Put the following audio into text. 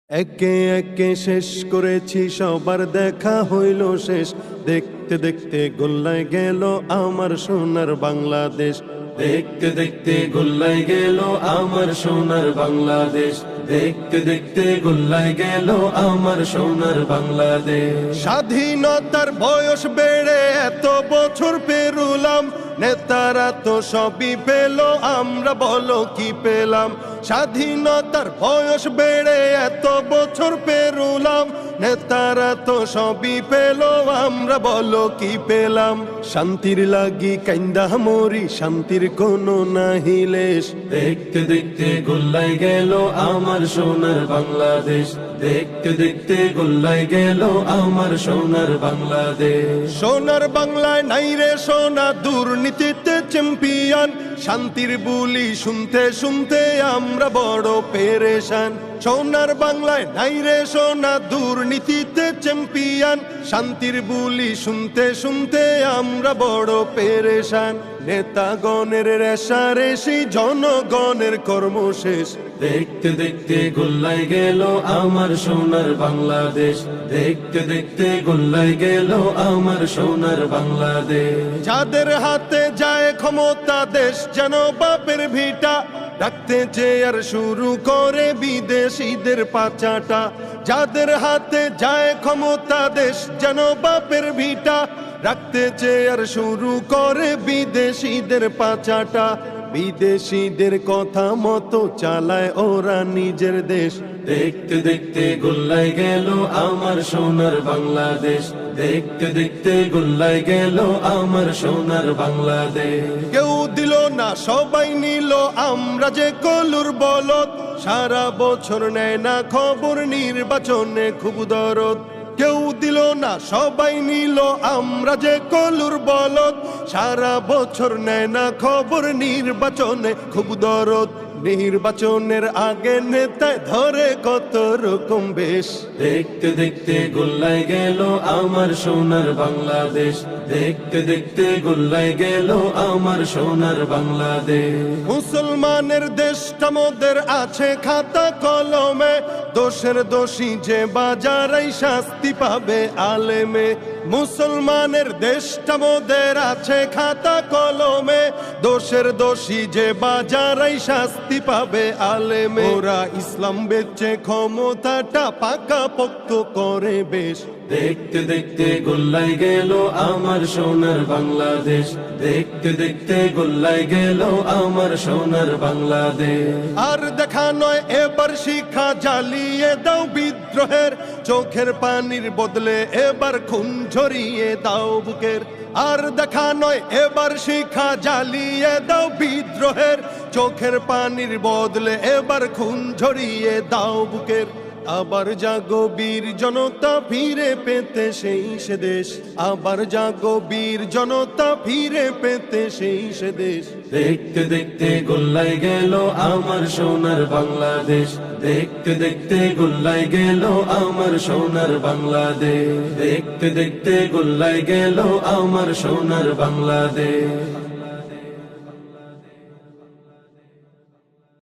একে একে শেষ করেছি, সবার দেখা হইল শেষ। দেখতে দেখতে গোল্লায় গেল আমার সোনার বাংলাদেশ। দেখতে দেখতে গোল্লায় গেল আমার সোনার বাংলাদেশ। দেখতে দেখতে গোল্লায় গেল আমার সোনার বাংলাদেশ। স্বাধীনতার বয়স বেড়ে এত বছর পেরুলাম, নেতারা তো সবই পেল, আমরা বলো কি পেলাম। স্বাধীনতার বয়স বেড়ে এত বছর পেরুলাম, নেতারা তো সবই পেল, আমরা বলো কি পেলাম। শান্তির লাগি কাইন্দা মরি, শান্তির কোনো নাহিলেশ। দেখতে দেখতে গোল্লায় গেল আমার সোনার বাংলাদেশ। দেখতে দেখতে গোল্লায় গেল আমার সোনার বাংলাদেশ। সোনার বাংলায় নাই রে সোনা, দুর্নীতিতে চ্যাম্পিয়ন। শান্তির বুলি শুনতে শুনতে আমরা বড় পেরেশান। সোনার বাংলায় নাই রে সোনা, দুর্নীতিতে চ্যাম্পিয়ন। শান্তির বুলি শুনতে শুনতে আমরা বড় পেরেশান। নেতাগণের রেশারেশি, জনগণের কর্মশেষ। দেখতে দেখতে গোল্লায় গেল আমার সোনার বাংলাদেশ। দেখতে দেখতে গোল্লায় গেল আমার সোনার বাংলাদেশ। যাদের হাতে যায় ক্ষমতা, দেশ যেন বাপের ভিটা। ডাকতে চেয়ার শুরু করে বিদেশিদের পাচাটা। যাদের হাতে যায় ক্ষমতা, দেশ যেন বাপের ভিটা। রাখতে চেয়ার শুরু করে বিদেশিদের পাচাটা। বিদেশিদের কথা মতো চালায় ওরা নিজের দেশ। দেখতে দেখতে গোল্লায় গেল আমার সোনার বাংলাদেশ। দেখতে দেখতে গোল্লায় গেল আমার সোনার বাংলাদেশ। কেউ দিল না, সবাই নিল, আমরা যে কলুর বলদ। সারা বছর নেয় না খবর, নির্বাচনে খুব দরদ। কেউ দিল না, সবাই নিল, আমরা যে কলুর বলদ। সারা বছর নেয় না খবর, নির্বাচনে খুব দরদ। নির্বাচনের আগে নেতায় ধরে কত রকম বেশ। দেখতে দেখতে গোল্লায় গেল আমার সোনার বাংলাদেশ। দেখতে দেখতে গোল্লায় গেল আমার সোনার বাংলাদেশ। মুসলমানের দেশটা মোদের আছে খাতা কলমে। দোষের দোষী যে বাজারাই শাস্তি পাবে আলেমে। মুসলমানের দেশটা মোদের আছে খাতা কলমে। দোষের দোষী যে বাজারাই শাস্তি পাবে আলেমে। ওরা ইসলাম বেচে ক্ষমতাটা পাকা পোক্ত করে বেশ। দেখতে দেখতে গোল্লায় গেল আমার সোনার বাংলাদেশ। দেখতে দেখতে গোল্লায় গেল আমার সোনার বাংলাদেশ। আর দেখা নয় এবার শিক্ষা, জ্বালিয়ে দাও বিদ্রোহের। চোখের পানির বদলে এবার খুন ঝরিয়ে দাও বুকের। আর দেখা নয় এবার শিক্ষা, জ্বালিয়ে দাও বিদ্রোহের। চোখের পানির বদলে এবার খুন ঝরিয়ে দাও বুকের। আবার জাগো বীর জনতা, ফিরে পেতে সেই সে দেশ। আবার জাগো বীর জনতা, ফিরে পেতে সেই সে দেশ। দেখতে দেখতে গোল্লায় গেল আমার সোনার বাংলাদেশ। দেখতে দেখতে গোল্লায় গেল আমার সোনার বাংলাদেশ। দেখতে দেখতে গোল্লায় গেল আমার সোনার বাংলাদেশ।